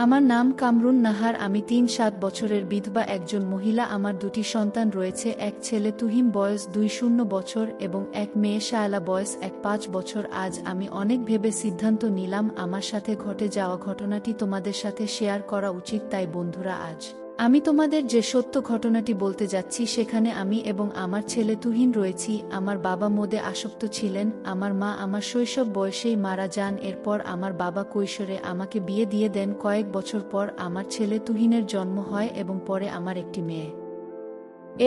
আমার নাম কামরুন নাহার। আমি ৩-৭ বছরের বিধবা একজন মহিলা। আমার ২টি সন্তান রয়েছে, এক ছেলে তুহিন বয়স ২-০ বছর এবং এক মেয়ে শায়লা বয়স ১-৫ বছর। আজ আমি অনেক ভেবে সিদ্ধান্ত নিলাম আমার সাথে ঘটে যাওয়া ঘটনাটি তোমাদের সাথে শেয়ার করা উচিত। তাই বন্ধুরা, আজ আমি তোমাদের যে সত্য ঘটনাটি বলতে যাচ্ছি সেখানে আমি এবং আমার ছেলে তুহিন রয়েছি। আমার বাবা মদে আসক্ত ছিলেন। আমার মা আমার শৈশব বয়সেই মারা যান। এরপর আমার বাবা কৈশোরে আমাকে বিয়ে দিয়ে দেন। কয়েক বছর পর আমার ছেলে তুহিনের জন্ম হয় এবং পরে আমার একটি মেয়ে।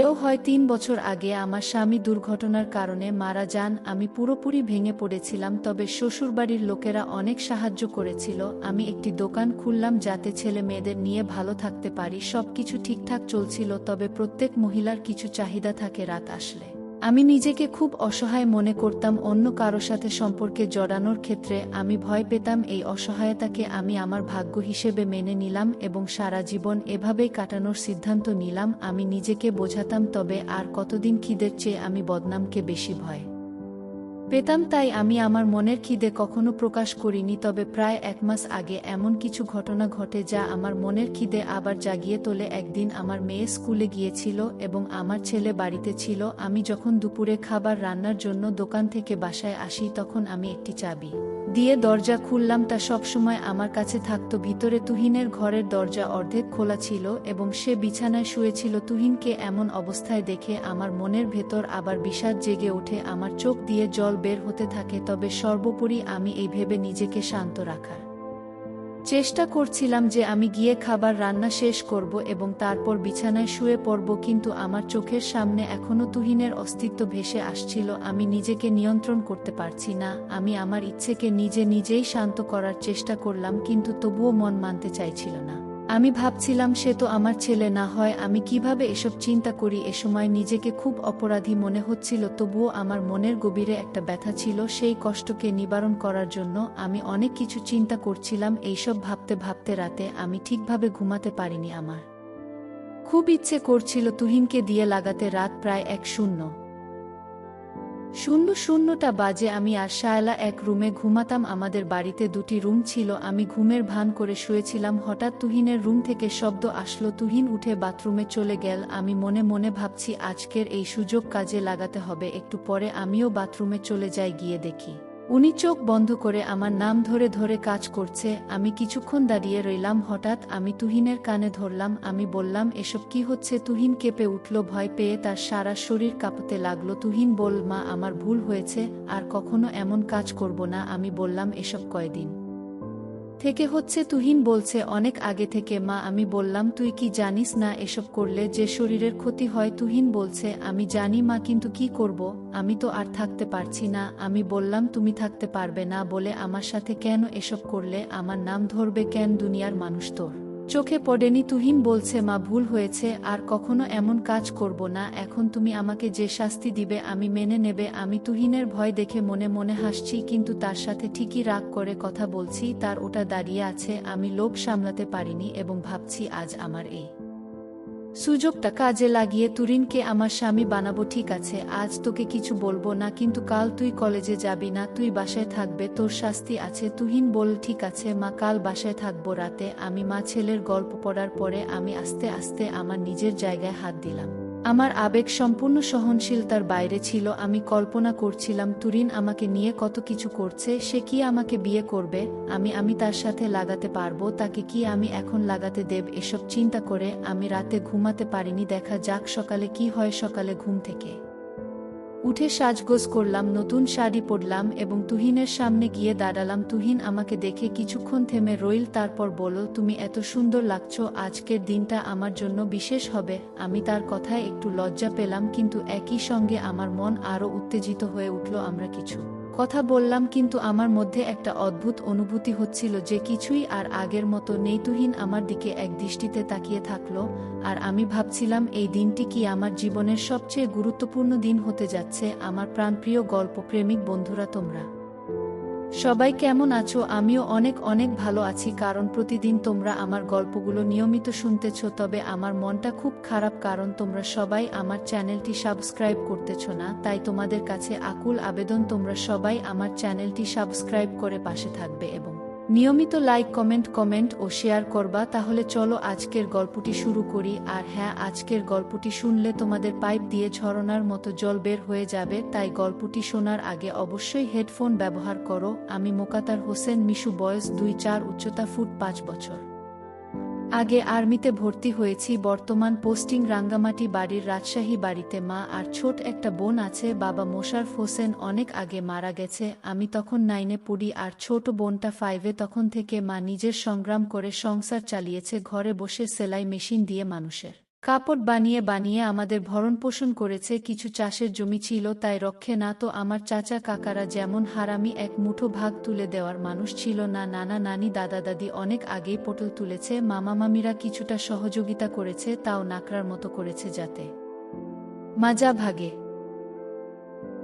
এও হয় ৩ বছর আগে আমার স্বামী দুর্ঘটনার কারণে মারা যান। আমি পুরোপুরি ভেঙে পড়েছিলাম, তবে শ্বশুরবাড়ির লোকেরা অনেক সাহায্য করেছিল। আমি একটি দোকান খুললাম যাতে ছেলে মেয়েদের নিয়ে ভালো থাকতে পারি। সবকিছু ঠিকঠাক চলছিল, তবে প্রত্যেক মহিলার কিছু চাহিদা থাকে। রাত আসলে আমি নিজেকে খুব অসহায় মনে করতাম। অন্য কারো সাথে সম্পর্কে জড়ানোর ক্ষেত্রে আমি ভয় পেতাম। এই অসহায়তাকে আমি আমার ভাগ্য হিসেবে মেনে নিলাম এবং সারা জীবন এভাবেই কাটানোর সিদ্ধান্ত নিলাম। আমি নিজেকে বোঝাতাম, তবে আর কতদিন খিদের চেয়ে আমি বদনামকে বেশি ভয় পেতাম। তাই আমি আমার মনের খিদে কখনো প্রকাশ করিনি। তবে প্রায় ১ মাস আগে এমন কিছু ঘটনা ঘটে যা আমার মনের খিদে আবার জাগিয়ে তোলে। একদিন আমার মেয়ে স্কুলে গিয়েছিল এবং আমার ছেলে বাড়িতে ছিল। আমি যখন দুপুরে খাবার রান্নার জন্য দোকান থেকে বাসায় আসি, তখন আমি একটি চাবি দিয়ে দরজা খুললাম। তা সবসময় আমার কাছে থাকত। ভিতরে তুহিনের ঘরের দরজা অর্ধেক খোলা ছিল এবং সে বিছানায় শুয়েছিল। তুহিনকে এমন অবস্থায় দেখে আমার মনের ভেতর আবার বিষাদ জেগে ওঠে। আমার চোখ দিয়ে জল বের হতে থাকে। তবে সর্বোপরি আমি এই ভেবে নিজেকে শান্ত রাখার চেষ্টা করছিলাম যে আমি গিয়ে খাবার রান্না শেষ করব এবং তারপর বিছানায় শুয়ে পড়ব। কিন্তু আমার চোখের সামনে এখনো তুহিনের অস্তিত্ব ভেসে আসছিল। আমি নিজেকে নিয়ন্ত্রণ করতে পারছি না। আমি আমার ইচ্ছেকে নিজেই শান্ত করার চেষ্টা করলাম, কিন্তু তবুও মন মানতে চাইছিল না। আমি ভাবছিলাম, সে তো আমার ছেলে, না হয় আমি কিভাবে এসব চিন্তা করি। এ সময় নিজেকে খুব অপরাধী মনে হচ্ছিল। তবুও আমার মনের গভীরে একটা ব্যথা ছিল। সেই কষ্টকে নিবারণ করার জন্য আমি অনেক কিছু চিন্তা করছিলাম। এইসব ভাবতে ভাবতে রাতে আমি ঠিকভাবে ঘুমাতে পারিনি। আমার খুব ইচ্ছে করছিল তুহিনকে দিয়ে লাগাতে। রাত প্রায় ১:০০টা বাজে। আমি আর শায়লা এক রুমে ঘুমাতাম। আমাদের বাড়িতে ২টি রুম ছিল। আমি ঘুমের ভান করে শুয়েছিলাম। হঠাৎ তুহিনের রুম থেকে শব্দ আসলো। তুহিন উঠে বাথরুমে চলে গেল। আমি মনে মনে ভাবছি, আজকের এই সুযোগ কাজে লাগাতে হবে। একটু পরে আমিও বাথরুমে চলে যাই। গিয়ে দেখি উনি চোখ বন্ধ করে আমার নাম ধরে ধরে কাজ করছে। আমি কিছুক্ষণ দাঁড়িয়ে রইলাম। হঠাৎ আমি তুহিনের কানে ধরলাম। আমি বললাম, এসব কি হচ্ছে? তুহিন কেঁপে উঠল। ভয় পেয়ে তার সারা শরীর কাঁপতে লাগলো। তুহিন বলল, মা, আমার ভুল হয়েছে, আর কখনো এমন কাজ করব না। আমি বললাম, এসব কয়দিন থেকে হচ্ছে? তুহিন বলছে, অনেক আগে থেকে। মা, আমি বললাম, তুই কি জানিস না এসব করলে যে শরীরের ক্ষতি হয়? তুহিন বলছে, আমি জানি মা, কিন্তু কি করব? আমি তো আর থাকতে পারছি না। আমি বললাম, তুমি থাকতে পারবে না বলে আমার সাথে কেন এসব করলে? আমার নাম ধরবে কেন? দুনিয়ার মানুষ তোর চোখে পড়েনি? তুহিন বলছে, মা, ভুল হয়েছে, আর কখনো এমন কাজ করব না। এখন তুমি আমাকে যে শাস্তি দিবে আমি মেনে নেবে। আমি তুহিনের ভয় দেখে মনে মনে হাসছি, কিন্তু তার সাথে ঠিকই রাগ করে কথা বলছি। তার ওটা দাঁড়িয়ে আছে। আমি লোভ সামলাতে পারিনি এবং ভাবছি, আজ আমার এই সুযোগটা কাজে লাগিয়ে তুরিনকে আমার স্বামী বানাবো। ঠিক আছে, আজ তোকে কিছু বলবো না, কিন্তু কাল তুই কলেজে যাবি না, তুই বাসায় থাকবে, তোর শাস্তি আছে। তুহিন বলল, ঠিক আছে মা, কাল বাসায় থাকবো। রাতে আমি মা ছেলের গল্প পড়ার পরে আমি আস্তে আস্তে আমার নিজের জায়গায় হাত দিলাম। আমার আবেগ সম্পূর্ণ সহনশীলতার বাইরে ছিল। আমি কল্পনা করছিলাম তুরিন আমাকে নিয়ে কত কিছু করছে। সে কি আমাকে বিয়ে করবে? আমি তার সাথে লাগাতে পারবো? তাকে কি আমি এখন লাগাতে দেব? এসব চিন্তা করে আমি রাতে ঘুমাতে পারিনি। দেখা যাক সকালে কি হয়। সকালে ঘুম থেকে উঠে সাজগোজ করলাম, নতুন শাড়ি পরলাম এবং তুহিনের সামনে গিয়ে দাঁড়ালাম। তুহিন আমাকে দেখে কিছুক্ষণ থেমে রইল, তারপর বলল, তুমি এত সুন্দর লাগছো, আজকের দিনটা আমার জন্য বিশেষ হবে। আমি তার কথায় একটু লজ্জা পেলাম, কিন্তু একই সঙ্গে আমার মন আরও উত্তেজিত হয়ে উঠল। আমরা কিছু কথা বললাম, কিন্তু আমার মধ্যে একটা অদ্ভুত অনুভূতি হচ্ছিল যে কিছুই আর আগের মতো নেই। তুহিন আমার দিকে এক দৃষ্টিতে তাকিয়ে থাকলো, আর আমি ভাবছিলাম, এই দিনটি কি আমার জীবনের সবচেয়ে গুরুত্বপূর্ণ দিন হতে যাচ্ছে। আমার প্রাণপ্রিয় গল্প প্রেমিক বন্ধুরা, তোমরা সবাই কেমন আছো? আমিও অনেক অনেক ভালো আছি, কারণ প্রতিদিন তোমরা আমার গল্পগুলো নিয়মিত শুনতেছ। তবে আমার মনটা খুব খারাপ, কারণ তোমরা সবাই আমার চ্যানেলটি সাবস্ক্রাইব করতেছ না। তাই তোমাদের কাছে আকুল আবেদন, তোমরা সবাই আমার চ্যানেলটি সাবস্ক্রাইব করে পাশে থাকবে এবং নিয়মিত লাইক কমেন্ট ও শেয়ার করবা। তাহলে চলো আজকের গল্পটি শুরু করি। আর হ্যাঁ, আজকের গল্পটি শুনলে তোমাদের পাইপ দিয়ে ঝরনার মতো জল বের হয়ে যাবে, তাই গল্পটি শোনার আগে অবশ্যই হেডফোন ব্যবহার করো। আমি মোকাতার হোসেন মিশু, বয়স 2-4, উচ্চতা ফুট 5 বছর আগে আর্মিতে ভর্তি হয়েছি। বর্তমান পোস্টিং রাঙ্গামাটি। বাড়ির রাজশাহী। বাড়িতে মা আর ছোট একটা বোন আছে। বাবা মোশারফ হোসেন অনেক আগে মারা গেছে। আমি তখন 9-এ পড়ি আর ছোট বোনটা 5-এ। তখন থেকে মা নিজের সংগ্রাম করে সংসার চালিয়েছে। ঘরে বসে সেলাই মেশিন দিয়ে মানুষের কাপড় বানিয়ে আমাদের ভরণপোষণ করেছে। কিছু চাষের জমি ছিল, তাই রক্ষে না তো আমার চাচা কাকারা যেমন হারামি এক মুঠো ভাগ তুলে দেওয়ার মানুষ ছিল না। নানা নানি দাদা দাদি অনেক আগেই পটল তুলেছে। মামা মামিরা কিছুটা সহযোগিতা করেছে, তাও নাকড়ার মতো করেছে যাতে মাজা ভাগে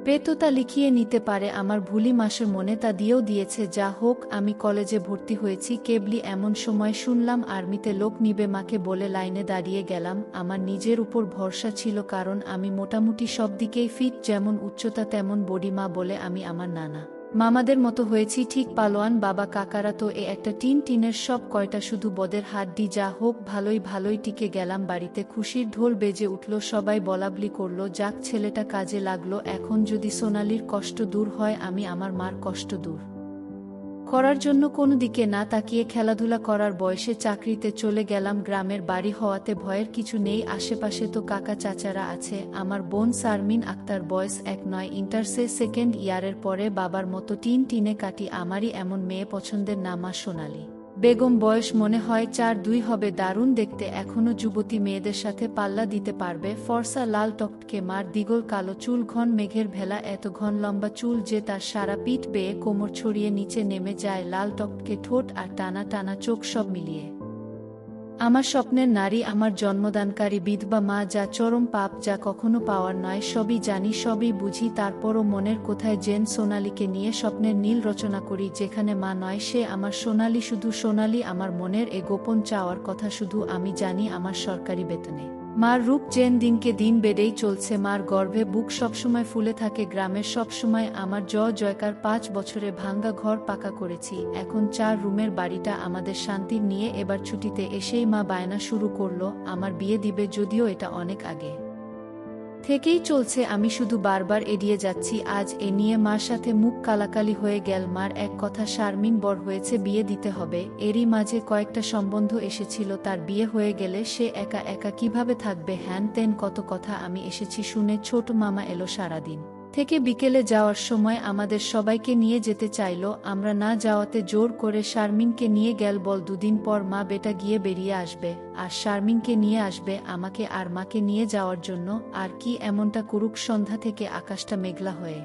পেততা লিখিয়ে নিতে পারে। আমার ভুলি মাসের মনে তা দিয়েও দিয়েছে। যা হোক, আমি কলেজে ভর্তি হয়েছি কেবলি এমন সময় শুনলাম আর্মিতে লোক নিবে। মাকে বলে লাইনে দাঁড়িয়ে গেলাম। আমার নিজের উপর ভরসা ছিল, কারণ আমি মোটামুটি সব দিকেই ফিট, যেমন উচ্চতা তেমন বডি। মা বলে আমি আমার নানা মামাদের মতো হয়েছি, ঠিক পালোয়ান। বাবা কাকারা তো একটা টিনের সব কয়টা শুধু বদের হাড্ডি। যা হোক, ভালোই টিকে গেলাম। বাড়িতে খুশির ঢোল বেজে উঠল, সবাই বলাবলি করলো যাক ছেলেটা কাজে লাগলো। এখন যদি সোনালির কষ্ট দূর হয়, আমি আমার মার কষ্ট দূর করার জন্য কোনো দিকে না তাকিয়ে খেলাধুলা করার বয়সে চাকরিতে চলে গেলাম। গ্রামের বাড়ি হওয়াতে ভয়ের কিছু নেই, আশেপাশে তো কাকা চাচারা আছে। আমার বোন শারমিন আক্তার, বয়স 1-9, ইন্টার্সে সেকেন্ড ইয়ারের পরে। বাবার মতো টিনে কাটি। আমারই এমন মেয়ে পছন্দের, নাম সোনালি বেগম। বয়স মনে হয় 4-2 হবে। দারুণ দেখতে, এখনো যুবতী। মেয়েদের সাথে পাল্লা দিতে পারবে। ফর্সা লাল টকটকে। মার দিগল কালো চুল, ঘন মেঘের ভেলা। এত ঘন লম্বা চুল যে তার সারা পিঠ বেয়ে কোমর ছড়িয়ে নিচে নেমে যায়। লাল টকটকে ঠোঁট আর টানা টানা চোখ, সব মিলিয়ে আমার স্বপ্নের নারী, আমার জন্মদানকারী বিধবা মা। যা চরম পাপ, যা কখনো পাওয়ার নয়। সবই জানি, সবই বুঝি, তারপরও মনের কোথায় যেন সোনালীকে নিয়ে স্বপ্নের নীল রচনা করি। যেখানে মা নয়, সে আমার সোনালী, শুধু সোনালী। আমার মনের এ গোপন চাওয়ার কথা শুধু আমি জানি। আমার সরকারি বেতনে মার রূপ যেন দিনকে দিন বেড়েই চলছে। মার গর্ভে বুক সবসময় ফুলে থাকে। গ্রামের সবসময় আমার জয়কার। 5 বছরে ভাঙ্গা ঘর পাকা করেছি, এখন 4 রুমের বাড়িটা আমাদের শান্তির নিয়ে। এবার ছুটিতে এসেই মা বায়না শুরু করলো আমার বিয়ে দিবে, যদিও এটা অনেক আগে থেকেই চলছে। আমি শুধু বারবার এড়িয়ে যাচ্ছি। আজ এ নিয়ে মার সাথে মুখ কালাকালি হয়ে গেল। মার এক কথা, শারমিন বড় হয়েছে, বিয়ে দিতে হবে। এরই মাঝে কয়েকটা সম্বন্ধ এসেছিল, তার বিয়ে হয়ে গেলে সে একা একা কিভাবে থাকবে, হ্যান ত্যান কত কথা। আমি এসেছি শুনে ছোট মামা এলো সারাদিন থেকে। বিকেলে যাওয়ার সময় আমাদের সবাইকে নিয়ে যেতে চাইলো, আমরা না যাওয়াতে জোর করে শারমিনকে নিয়ে গেল। বল 2 দিন পর মা বেটা গিয়ে বেরিয়ে আসবে, আর শারমিনকে নিয়ে আসবে আমাকে আর মাকে নিয়ে যাওয়ার জন্য। আর কি এমনটা করুক, সন্ধ্যা থেকে আকাশটা মেঘলা হয়ে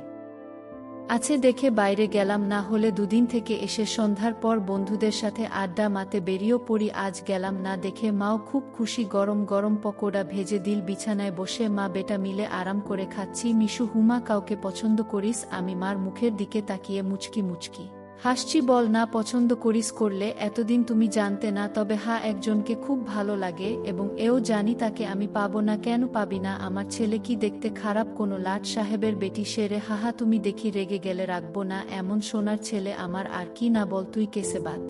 আছে দেখে বাইরে গেলাম। না হলে 2 দিন থেকে এসে সন্ধ্যার পর বন্ধুদের সাথে আড্ডা মাতে বেরিয়েও পড়ি। আজ গেলাম না দেখে মাও খুব খুশি। গরম গরম পকোড়া ভেজে দিল। বিছানায় বসে মা বেটা মিলে আরাম করে খাচ্ছি। মিশু, হুমা, কাউকে পছন্দ করিস? আমি মার মুখের দিকে তাকিয়ে মুচকি হাসছি। বল না পছন্দ করিস, করলে এতদিন তুমি জানতে না? তবে হ্যাঁ, একজনকে খুব ভালো লাগে, এবং এও জানি তাকে আমি পাবো না। কেন পাবি না? আমার ছেলে কি দেখতে খারাপ? কোনো লাট সাহেবের বেটি সেরে? হাহা, তুমি দেখি রেগে গেলে রাখবো না। এমন সোনার ছেলে আমার, আর কি না বল তুই। কেসে বাদ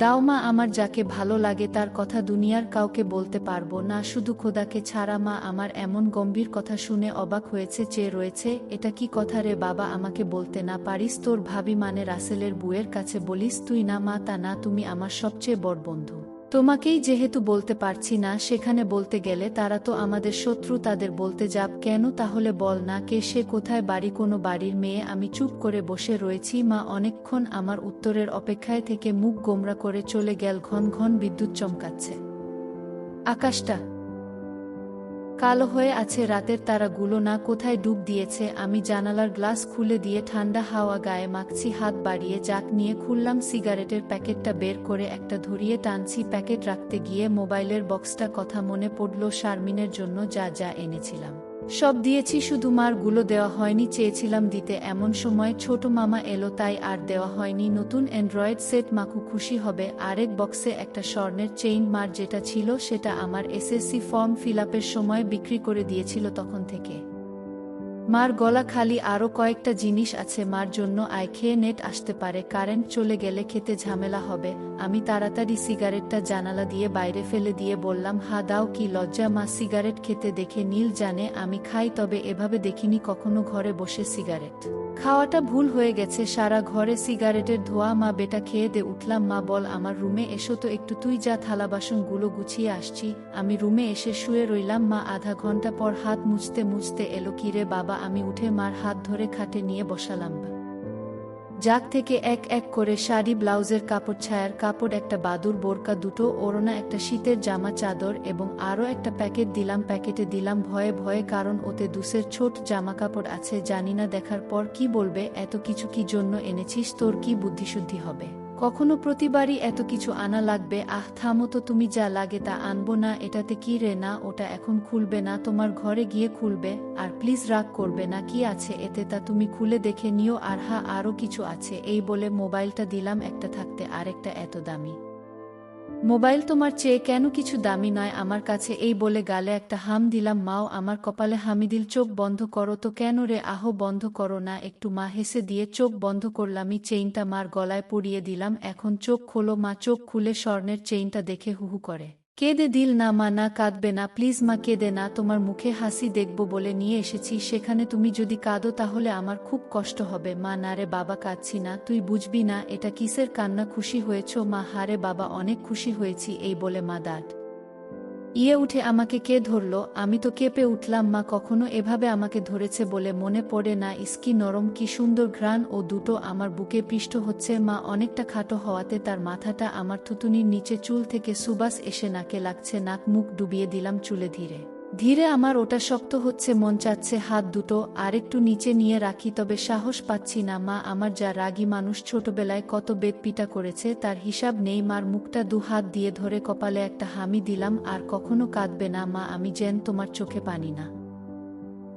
দাও মা, আমার যাকে ভালো লাগে তার কথা দুনিয়ার কাউকে বলতে পারবো না, শুধু খোদাকে ছাড়া। মা আমার এমন গম্ভীর কথা শুনে অবাক হয়েছে, চেয়ে রয়েছে। এটা কি কথা রে বাবা, আমাকে বলতে না পারিস? তোর ভাবি মানে রাসেলের বুয়ের কাছে বলিস তুই? না মা, তা না, তুমি আমার সবচেয়ে বড় বন্ধু। তোমাকেই যেহেতু বলতে পারছি না, সেখানে বলতে গেলে তারা তো আমাদের শত্রু, তাদের বলতে যাব কেন? তাহলে বল না, কে সে, কোথায় বাড়ি? কোনো বাড়ির মেয়ে? আমি চুপ করে বসে রয়েছি। মা অনেকক্ষণ আমার উত্তরের অপেক্ষায় থেকে মুখ গোমরা করে চলে গেল। ঘন ঘন বিদ্যুৎ চমকাচ্ছে, আকাশটা কালো হয়ে আছে, রাতের তারাগুলো না কোথায় ডুব দিয়েছে। আমি জানালার গ্লাস খুলে দিয়ে ঠান্ডা হাওয়া গায়ে মাখছি। হাত বাড়িয়ে জাক নিয়ে খুললাম, সিগারেটের প্যাকেটটা বের করে একটা ধরিয়ে টানছি। প্যাকেট রাখতে গিয়ে মোবাইলের বক্সটা কথা মনে পড়ল। শারমিনের জন্য যা এনেছিলাম সব দিয়েছি, শুধু মার গুলো দেওয়া হয়নি, চেয়েছিলাম দিতে। এমন সময় ছোট মামা এলো, তাই আর দেওয়া হয়নি। নতুন অ্যান্ড্রয়েড সেট, মাকু খুশি হবে। আরেক বক্সে একটা স্বর্ণের চেইন। মার যেটা ছিল সেটা আমার এসএসসি ফর্ম ফিল আপের সময় বিক্রি করে দিয়েছিল, তখন থেকে মার গলা খালি, আরও কয়েকটা জিনিস আছে মার জন্য, আয় খেয়ে নেট আসতে পারে, কারেন্ট চলে গেলে খেতে ঝামেলা হবে। আমি তাড়াতাড়ি সিগারেটটা জানালা দিয়ে বাইরে ফেলে দিয়ে বললাম, হা দাও, কি লজ্জা মা সিগারেট খেতে দেখে। নীল জানে আমি খাই, তবে এভাবে দেখিনি কখনো ঘরে বসে সিগারেট খাওয়াটা ভুল হয়ে গেছে, সারা ঘরে সিগারেটের ধোঁয়া। মা বেটা খেয়ে দে। উঠলাম, মা বল আমার রুমে এসো তো একটু, তুই যা, থালা বাসনগুলো গুছিয়ে আসছি। আমি রুমে এসে শুয়ে রইলাম। মা আধা ঘন্টা পর হাত মুছতে মুছতে এলো। কিরে বাবা? আমি উঠে মার হাত ধরে খাটে নিয়ে বসালাম। জাগ থেকে এক এক করে শাড়ি, ব্লাউজের কাপড়, ছায়ার কাপড়, একটা বাদুর বোরকা, দুটো ওড়না, একটা শীতের জামা, চাদর এবং আরও একটা প্যাকেট দিলাম। প্যাকেটে দিলাম ভয়ে ভয়ে, কারণ ওতে দুসের ছোট জামা কাপড় আছে। জানি না দেখার পর কি বলবে, এত কিছু কি জন্য এনেছিস? তোর কি বুদ্ধিশুদ্ধি হবে? কখনো প্রতিবারই এত কিছু আনা লাগবে? আহ থামো তো, তুমি যা লাগে তা আনবো না। এটাতে কি রে? না ওটা এখন খুলবে না, তোমার ঘরে গিয়ে খুলবে। আর প্লিজ রাগ করবে না, কি আছে এতে তা তুমি খুলে দেখে নিও। আর হ্যাঁ, আরও কিছু আছে। এই বলে মোবাইলটা দিলাম। একটা থাকতে আরেকটা এত দামি মোবাইল তোমার চেয়ে কেন কিছু দামি নয় আমার কাছে? এই বলে গালে একটা হাম দিলাম। মাও আমার কপালে হামি দিল। চোখ বন্ধ করো তো। কেন রে? আহো বন্ধ করো না একটু। মা হেসে দিয়ে চোখ বন্ধ করলামই। চেইনটা মার গলায় পরিয়ে দিলাম। এখন চোখ খোলো। মা চোখ খুলে স্বর্ণের চেইনটা দেখে হুহু করে কেঁদে দিল। না মা, না কাঁদবে না, প্লিজ মা, কেঁদে না, তোমার মুখে হাসি দেখব বলে নিয়ে এসেছি, সেখানে তুমি যদি কাঁদো তাহলে আমার খুব কষ্ট হবে। মা না রে বাবা, কাঁদছি না, তুই বুঝবি না এটা কিসের কান্না। খুশি হয়েছ? মা হারে বাবা, অনেক খুশি হয়েছি। এই বলে মা দাঁত উঠে আমাকে কে ধরল? আমি তো কেঁপে উঠলাম। মা কখনো এভাবে আমাকে ধরেছে বলে মনে পড়ে না। ইস্কি নরম, কি সুন্দর ঘ্রাণ, ও দুটো আমার বুকে পিষ্ট হচ্ছে। মা অনেকটা খাটো হওয়াতে তার মাথাটা আমার থুতুনির নিচে, চুল থেকে সুবাস এসে নাকে লাগছে। নাক মুখ ডুবিয়ে দিলাম চুলে। ধীরে ধীরে আমার ওটা শক্ত হচ্ছে, মন চাচ্ছে হাত দুটো আরেকটু নিচে নিয়ে রাখি, তবে সাহস পাচ্ছি না। মা আমার যা রাগী মানুষ, ছোটবেলায় কত বেদপিটা করেছে তার হিসাব নেই। মার মুখটা দু হাত দিয়ে ধরে কপালে একটা হামি দিলাম। আর কখনো কাঁদবে না মা, আমি যেন তোমার চোখে পানি না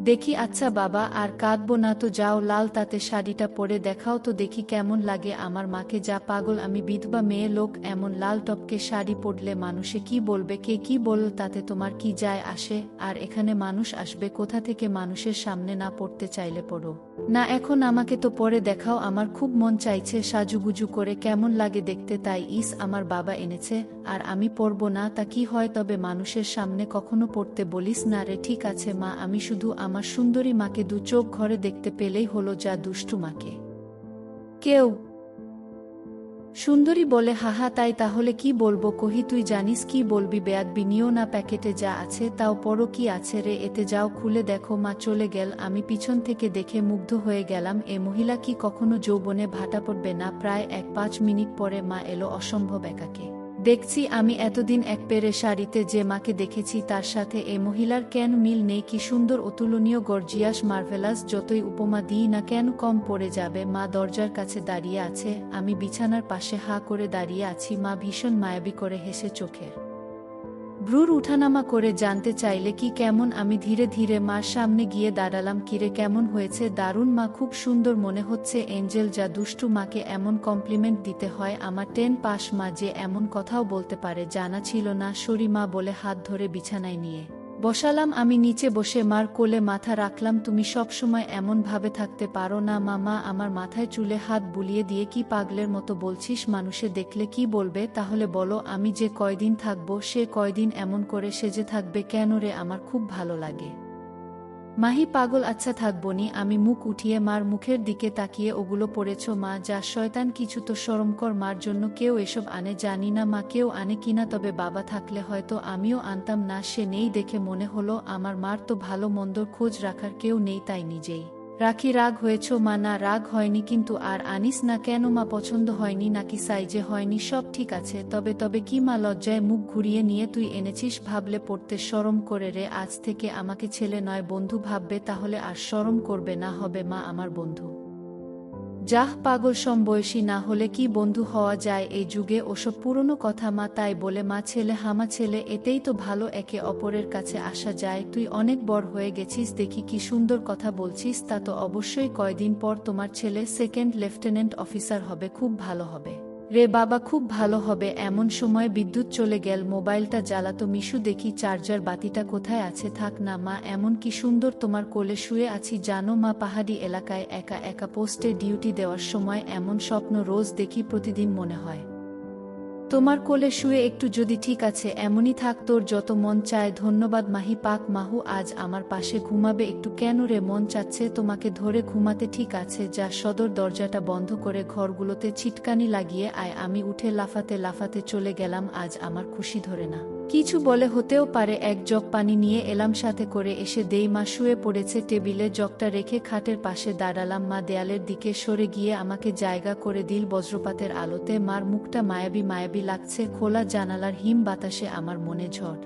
দেখি। আচ্ছা বাবা, আর কাঁদবো না তো। যাও, লাল তাতে শাড়িটা পরে দেখাও তো দেখি কেমন লাগে আমার মাকে। যা পাগল আমি, বিধবা মেয়ে লোক, এমন লাল টপকে শাড়ি পরলে মানুষে কি বলবে? কে কি বলল তাতে তোমার কি যায় আসে? আর এখানে মানুষ আসবে কোথা থেকে? মানুষের সামনে না পড়তে চাইলে পড়ো না, এখন আমাকে তো পরে দেখাও। আমার খুব মন চাইছে সাজুগুজু করে, কেমন লাগে দেখতে তাই। ইস, আমার বাবা এনেছে আর আমি পরবো না তা কি হয়? তবে মানুষের সামনে কখনো পড়তে বলিস না রে। ঠিক আছে মা, আমি শুধু আমার সুন্দরী মাকে দু চোখ ঘরে দেখতে পেলেই হলো। যা দুষ্টু মাকে কেউ সুন্দরী বলে? হাহা, তাই তাহলে কি বলবো? কহি তুই জানিস কি বলবি? বেয়াদবি নিও না, প্যাকেটে যা আছে তাও পড়ো। কি আছে রে এতে? যাও খুলে দেখো। মা চলে গেল। আমি পিছন থেকে দেখে মুগ্ধ হয়ে গেলাম। এ মহিলা কি কখনো যৌবনে ভাটা পড়বে না? প্রায় 1-5 মিনিট পরে মা এলো। অসম্ভব একাকে দেখছি আমি। এতদিন এক পেরে শাড়িতে যে মাকে দেখেছি তার সাথে এ মহিলার কেন মিল নেই? কি সুন্দর, অতুলনীয়, গর্জিয়াস, মার্ভেলাস, যতই উপমা দিই না কেন কম পড়ে যাবে। মা দরজার কাছে দাঁড়িয়ে আছে, আমি বিছানার পাশে হা করে দাঁড়িয়ে আছি। মা ভীষণ মায়াবী করে হেসে চোখের ভ্রুর উঠানামা করে জানতে চাইলে কি কেমন। আমি ধীরে ধীরে মার সামনে গিয়ে দাঁড়ালাম। কিরে কেমন হয়েছে? দারুণ মা, খুব সুন্দর মনে হচ্ছে। এঞ্জেল, যা দুষ্টু মাকে এমন কমপ্লিমেন্ট দিতে হয়? আমার 10 পাস। মা যে এমন কথাও বলতে পারে জানা ছিল না। সরি মা বলে হাত ধরে বিছানায় নিয়ে বসালাম। আমি নিচে বসে মার কোলে মাথা রাখলাম। তুমি সব সময় এমন ভাবে থাকতে পারো না মা। মা আমার মাথায় চুলে হাত বুলিয়ে দিয়ে, কি পাগলের মতো বলছিস? মানুষে দেখলে কি বলবে? তাহলে বলো, আমি যে কয়দিন থাকবো সে কয়দিন এমন করে সেজে থাকবে কেন রে? আমার খুব ভালো লাগে। মাহি পাগল? আচ্ছা থাকবনি। আমি মুখ উঠিয়ে মার মুখের দিকে তাকিয়ে, ওগুলো পড়েছ মা? যা শয়তান, কিছু তো শরম কর। মার জন্য কেউ এসব আনে? জানি না মা কেউ আনে কিনা, তবে বাবা থাকলে হয়তো আমিও আনতাম না। সে নেই দেখে মনে হলো আমার মার তো ভালো মন্দর খোঁজ রাখার কেউ নেই, তাই নিজেই রাখি। রাগ হয়েছ মা? না রাগ হয়নি, কিন্তু আর আনিস না কেন মা? পছন্দ হয়নি নাকি সাইজে হয়নি? সব ঠিক আছে। তবে কি মা? লজ্জায় মুখ ঘুরিয়ে নিয়ে, তুই এনেছিস ভাবলে পড়তে শরম করে রে। আজ থেকে আমাকে ছেলে নয় বন্ধু ভাববে, তাহলে আর শরম করবে না? হবে মা আমার বন্ধু। যাহ পাগল, সমবয়সী না হলে কি বন্ধু হওয়া যায় এই যুগে? ওসব পুরনো কথা মা। তাই বলে মা ছেলে হামা ছেলে, এতেই তো ভালো, একে অপরের কাছে আসা যায়। তুই অনেক বড় হয়ে গেছিস দেখি, কি সুন্দর কথা বলছিস। তা তো অবশ্যই, কয়দিন পর তোমার ছেলে সেকেন্ড লেফটেন্যান্ট অফিসার হবে, খুব ভালো হবে রে বাবা, খুব ভালো হবে। এমন সময় বিদ্যুৎ চলে গেল, মোবাইলটা জ্বালাতো মিশু। দেখি চার্জার বাতিটা কোথায় আছে। থাক না মা, এমন কি সুন্দর তোমার কোলে শুয়ে আছি জানো মা। পাহাড়ি এলাকায় একা একা পোস্টে ডিউটি দেওয়ার সময় এমন স্বপ্ন রোজ দেখি, প্রতিদিন মনে হয় তোমার কোলে শুয়ে একটু যদি ঠিক আছে এমনই থাক, তোর যত মন চায়। ধন্যবাদ মাহি পাক। মাহু আজ আমার পাশে ঘুমাবে একটু। কেন রে, মন চাচ্ছে তোমাকে ধরে ঘুমাতে? ঠিক আছে, যা সদর দরজাটা বন্ধ করে ঘরগুলোতে ছিটকানি লাগিয়ে আয়। আমি উঠে লাফাতে লাফাতে চলে গেলাম। আজ আমার খুশি ধরে না কিছু বলে হতেও পারে। এক জগ পানি নিয়ে এলাম সাথে করে। এসে দেই মা শুয়ে পড়েছে টেবিলে, জগটা রেখে খাটের পাশে দাঁড়ালাম। মা দেয়ালের দিকে সরে গিয়ে আমাকে জায়গা করে দিল বজ্রপাতের আলোতে। মার মুখটা মায়াবী মায়াবী লাগছে, খোলা জানালার হিম বাতাসে আমার মনে ঝড়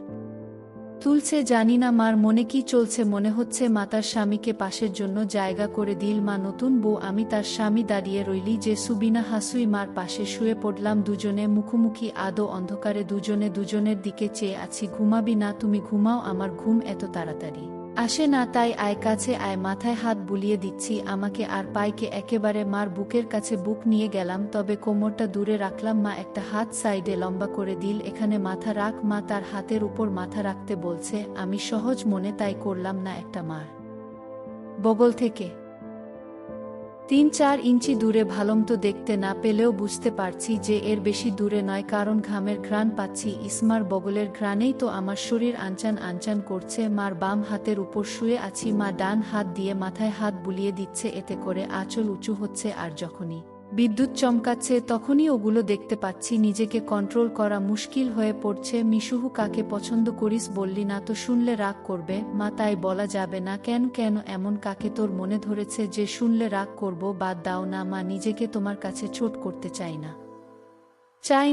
তুলছে। জানি না মার মনে কি চলছে, মনে হচ্ছে মা তার স্বামীকে পাশের জন্য জায়গা করে দিল। মা নতুন বউ, আমি তার স্বামী, দাঁড়িয়ে রইলি যে সুবিনা হাসুই। মার পাশে শুয়ে পড়লাম, দুজনে মুখোমুখি। আদো অন্ধকারে দুজনে দুজনের দিকে চেয়ে আছি। ঘুমাবি না? তুমি ঘুমাও, আমার ঘুম এত তাড়াতাড়ি আসে না। তাই আয়, কাছে আয়। মাথায় হাত বুলিয়ে দিচ্ছি আমাকে আর পাইকে একেবারে। মার বুকের কাছে বুক নিয়ে গেলাম, তবে কোমরটা দূরে রাখলাম। মা একটা হাত সাইডে লম্বা করে দিল। এখানে মাথা রাখ। মা তার হাতের উপর মাথা রাখতে বলছে। আমি সহজ মনে তাই করলাম না। একটা মার বগল থেকে ৩-৪ ইঞ্চি দূরে। ভালোমতো দেখতে না পেলেও বুঝতে পারছি যে এর বেশি দূরে নয়, কারণ ঘামের ঘ্রাণ পাচ্ছি। ইসমার বগলের ঘ্রাণেই তো আমার শরীর আনচান আনচান করছে। মার বাম হাতের উপর শুয়ে আছি, মা ডান হাত দিয়ে মাথায় হাত বুলিয়ে দিচ্ছে, এতে করে আঁচল উঁচু হচ্ছে। আর যখনই বিদ্যুৎ চমকাচ্ছে তখনই ওগুলো দেখতে পাচ্ছি। নিজেকে কন্ট্রোল করা মুশকিল হয়ে পড়ছে। মিশুহু, কাকে পছন্দ করিস বললি না তো? শুনলে রাগ করবে। মা, তাই বলা যাবে না। কেন কেন এমন কাকে তোর মনে ধরেছে যে শুনলে রাগ করব? বাদ দাও না মা, নিজেকে তোমার কাছে ছোট করতে চাই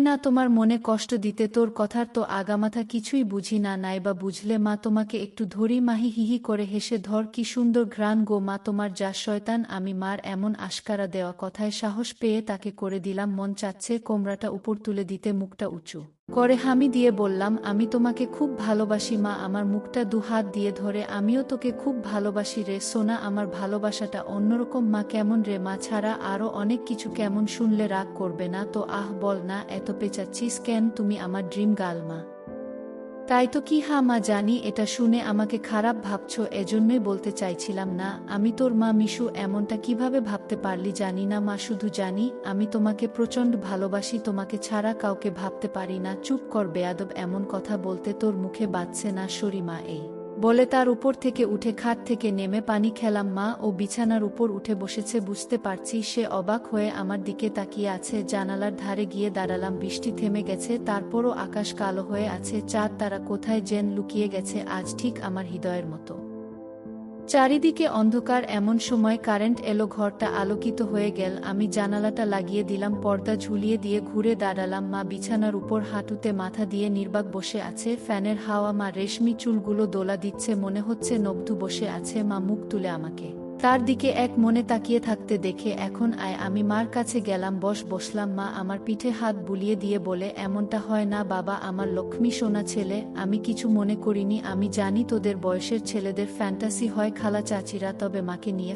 না তোমার মনে কষ্ট দিতে। তোর কথার তো আগামাথা কিছুই বুঝি না, নাইবা বুঝলে মা তোমাকে একটু ধরি। মাহি হিহি করে হেসে, ধর, কি সুন্দর ঘ্রাণ গো মা তোমার, যা শয়তান। আমি মার এমন আশকারা দেওয়া কথায় সাহস পেয়ে তাকে করে দিলাম। মন চাচ্ছে কোমরাটা উপর তুলে দিতে, মুখটা উঁচু করে হামি দিয়ে বললাম, আমি তোমাকে খুব ভালোবাসি মা। আমার মুখটা দুহাত দিয়ে ধরে, আমিও তোকে খুব ভালোবাসি রে সোনা। আমার ভালোবাসাটা অন্যরকম মা। কেমন রে মা? ছাড়া আরো অনেক কিছু। কেমন? শুনলে রাগ করবে না তো? আহ বল না, এত পেঁচাচ্ছিস কেন? তুমি আমার ড্রিম গার্ল মা। তাই তো কি? হা মা, জানি এটা শুনে আমাকে খারাপ ভাবছো, এজন্যই বলতে চাইছিলাম না। আমি তোর মা। মিশু, এমনটা কিভাবে ভাবতে পারলি? জানি না মা, শুধু জানি আমি তোমাকে প্রচণ্ড ভালোবাসি। তোমাকে ছাড়া কাউকে ভাবতে পারি না। চুপ কর বেয়াদব, এমন কথা বলতে তোর মুখে বাজছে না? সরি মা। এই বলে তার উপর থেকে উঠে খাট থেকে নেমে পানি খেলাম। মা ও বিছানার উপর উঠে বসেছে, বুঝতে পারছি সে অবাক হয়ে আমার দিকে তাকিয়ে আছে। জানালার ধারে গিয়ে দাঁড়ালাম। বৃষ্টি থেমে গেছে, তারপরও আকাশ কালো হয়ে আছে। চাঁদ তারা কোথায় যেন লুকিয়ে গেছে আজ, ঠিক আমার হৃদয়ের মতো। চারিদিকে অন্ধকার। এমন সময় কারেন্ট এলো, ঘরটা আলোকিত হয়ে গেল। আমি জানালাটা লাগিয়ে দিলাম, পর্দা ঝুলিয়ে দিয়ে ঘুরে দাঁড়ালাম। মা বিছানার উপর হাঁটুতে মাথা দিয়ে নির্বাক বসে আছে। ফ্যানের হাওয়া মা রেশমি চুলগুলো দোলা দিচ্ছে, মনে হচ্ছে নবধু বসে আছে। মা মুখ তুলে আমাকে তার দিকে এক মনে তাকিয়ে থাকতে দেখে, এখন আয়। আমি মার কাছে গেলাম, বসলাম। মা আমার পিঠে হাত বুলিয়ে দিয়ে বলে, এমনটা হয় না বাবা, আমার লক্ষ্মী সোনা ছেলে। আমি কিছু মনে করিনি। আমি জানি তোদের বয়সের ছেলেদের ফ্যান্টাসি হয় খালা চাচিরা, তবে মাকে নিয়ে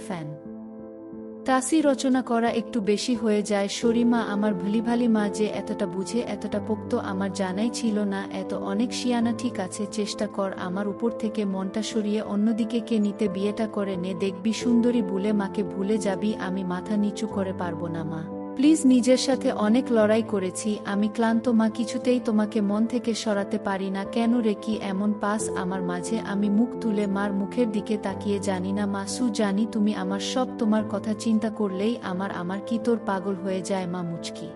তাসি রচনা করা একটু বেশি হয়ে যায়। সরিমা, আমার ভুলিভালি মা যে এতটা বুঝে, এতটা পোক্ত, আমার জানাই ছিল না। এত অনেক শিয়ানা। ঠিক আছে, চেষ্টা কর আমার উপর থেকে মনটা সরিয়ে অন্যদিকে কে নিতে বিয়েটা করে নে, দেখবি সুন্দরী বুলে মাকে ভুলে যাবি। আমি মাথা নিচু করে, পারবো না মা প্লিজ। নিজের সাথে অনেক লড়াই করেছি, আমি ক্লান্ত মা। কিছুতেই তোমাকে মন থেকে সরাতে পারি না। কেন রে, কি এমন পাস আমার মাঝে? আমি মুখ তুলে মার মুখের দিকে তাকিয়ে, জানি না মাসু, জানি তুমি আমার সব। তোমার কথা চিন্তা করলেই আমার কি তোর পাগল হয়ে যায় মা। মুচকি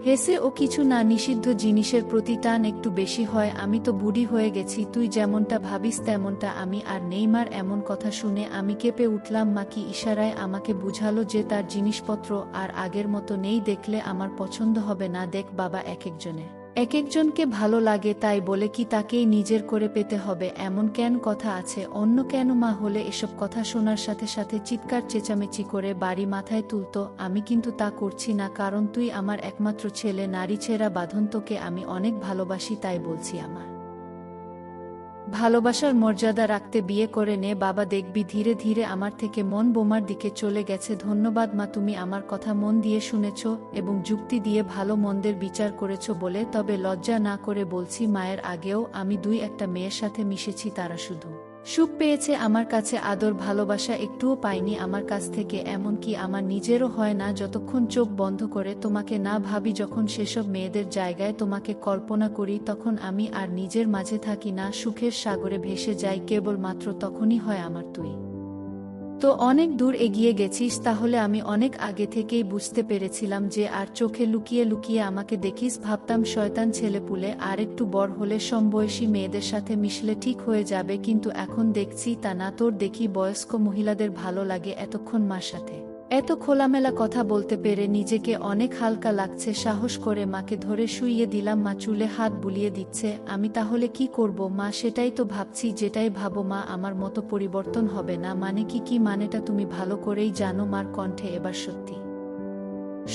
হেসে, ও কিছু না, নিষিদ্ধ জিনিসের প্রতি টান একটু বেশি হয়। আমি তো বুড়ি হয়ে গেছি, তুই যেমনটা ভাবিস তেমনটা আমি আর নেই। মার এমন কথা শুনে আমি কেঁপে উঠলাম। মা কি ইশারায় আমাকে বুঝালো যে তার জিনিসপত্র আর আগের মতো নেই, দেখলে আমার পছন্দ হবে না। দেখ বাবা, এক একজনকে ভালো লাগে, তাই বলে কি তাকেই নিজের করে পেতে হবে এমন কেন কথা আছে? অন্য কেন মা হলে এসব কথা শোনার সাথে সাথে চিৎকার চেঁচামেচি করে বাড়ি মাথায় তুলতো। আমি কিন্তু তা করছি না, কারণ তুই আমার একমাত্র ছেলে। নারী ছেঁড়া বাঁধন, তোকে আমি অনেক ভালোবাসি, তাই বলছি আমার ভালোবাসার মর্যাদা রাখতে বিয়ে করে নে বাবা, দেখবি ধীরে ধীরে আমার থেকে মন বোমার দিকে চলে গেছে। ধন্যবাদ মা, তুমি আমার কথা মন দিয়ে শুনেছ এবং যুক্তি দিয়ে ভালো মন্দের বিচার করেছ বলে। তবে লজ্জা না করে বলছি, মায়ের আগেও আমি 2-1টা মেয়ের সাথে মিশেছি, তারা শুধু সুখ পেয়েছে, আমার কাছে আদর ভালোবাসা একটুও পাইনি আমার কাছ থেকে। এমনকি আমার নিজেরও হয় না যতক্ষণ চোখ বন্ধ করে তোমাকে না ভাবি। যখন সেসব মেয়েদের জায়গায় তোমাকে কল্পনা করি তখন আমি আর নিজের মাঝে থাকি না, সুখের সাগরে ভেসে যাই। কেবলমাত্র তখনই হয় আমার তুই তো অনেক দূর এগিয়ে গেছিস, তাহলে আমি অনেক আগে থেকেই বুঝতে পেরেছিলাম যে আর চোখে লুকিয়ে লুকিয়ে আমাকে দেখিস। ভাবতাম শয়তান ছেলেপুলে, আর একটু বড় হলে সমবয়সী মেয়েদের সাথে মিশলে ঠিক হয়ে যাবে, কিন্তু এখন দেখছি তা না। তোর দেখি বয়স্ক মহিলাদের ভালো লাগে, এতক্ষণ মার সাথে এত খোলামেলা কথা বলতে পেরে নিজেকে অনেক হালকা লাগছে। সাহস করে মাকে ধরে শুইয়ে দিলাম। মা চুলে হাত বুলিয়ে দিচ্ছে। আমি তাহলে কি করব মা? সেটাই তো ভাবছি। যেটাই ভাবো মা, আমার মতো পরিবর্তন হবে না। মানে কি মানেটা তুমি ভালো করেই জানো। মার কণ্ঠে এবার সত্যি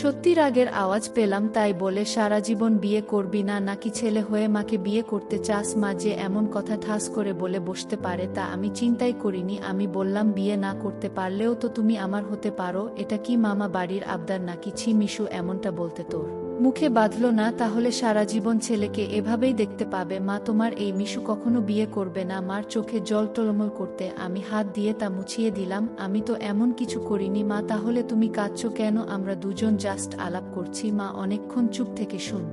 সত্যি রাগের আওয়াজ পেলাম। তাই বলে সারা জীবন বিয়ে করবি না নাকি ছেলে হয়ে মাকে বিয়ে করতে চাস? মা যে এমন কথা ঠাস করে বলে বসতে পারে তা আমি চিন্তাই করিনি। আমি বললাম, বিয়ে না করতে পারলেও তো তুমি আমার হতে পারো। এটা কি মামা বাড়ির আবদার নাকি? ছি মিশু, এমনটা বলতে তোর মুখে বাঁধলো না? তাহলে সারা জীবন ছেলেকে এভাবেই দেখতে পাবে। মা, তোমার এই মিশু কখনো বিয়ে করবে না। মার চোখে জল টলমল করতে আমি হাত দিয়ে তা মুছিয়ে দিলাম। আমি তো এমন কিছু করিনি মা। তাহলে তুমি কাঁদছো কেন? আমরা দুজন জাস্ট আলাপ করছি। মা অনেকক্ষণ চুপ থেকে শুন